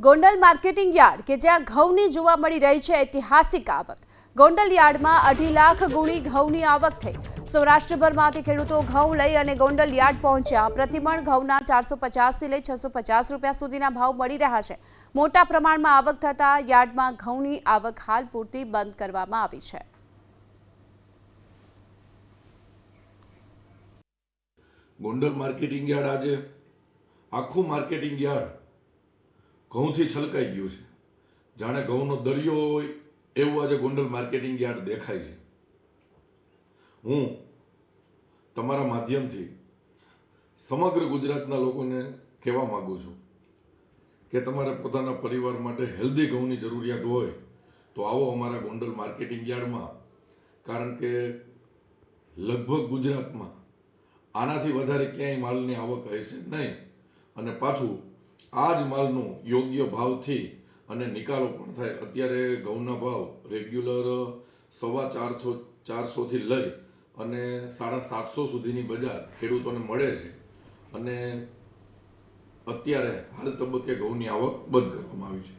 Gondal marketing yard કે જ્યાં ઘઉંની જોવા મળી રહી છે ઐતિહાસિક આવક. ગોંડલ યાર્ડમાં 2.5 લાખ ગુણી ઘઉંની આવક થઈ. સૌરાષ્ટ્રભરમાંથી ખેડૂતો ઘઉં લઈ અને ગોંડલ યાર્ડ પહોંચ્યા. પ્રતિમણ ઘઉંના 450 થી લઈ 650 રૂપિયા સુધીના ભાવ મળી રહ્યા છે. મોટા પ્રમાણમાં આવક થતા યાર્ડમાં ઘઉંની આવક હાલ પૂરતી બંધ કરવામાં આવી છે. ગોંડલ માર્કેટિંગ યાર્ડ આજે આખું માર્કેટિંગ યાર્ડ ઘઉંથી છલકાઈ ગયું છે. જાણે ઘઉંનો દરિયો હોય એવું આજે ગોંડલ માર્કેટિંગ યાર્ડ દેખાય છે. હું તમારા માધ્યમથી સમગ્ર ગુજરાતના લોકોને કહેવા માગું છું કે તમારે પોતાના પરિવાર માટે હેલ્ધી ઘઉંની જરૂરિયાત હોય તો આવો અમારા ગોંડલ માર્કેટિંગ યાર્ડમાં. કારણ કે લગભગ ગુજરાતમાં આનાથી વધારે ક્યાંય માલની આવક હશે નહીં, અને પાછું આ જ માલનું યોગ્ય ભાવથી અને નિકાલો પણ થાય. અત્યારે ઘઉંના ભાવ રેગ્યુલર 450 લઈ અને 750 સુધીની બજાર ખેડૂતોને મળે છે, અને અત્યારે હાલ તબક્કે ઘઉંની આવક બંધ કરવામાં આવી છે.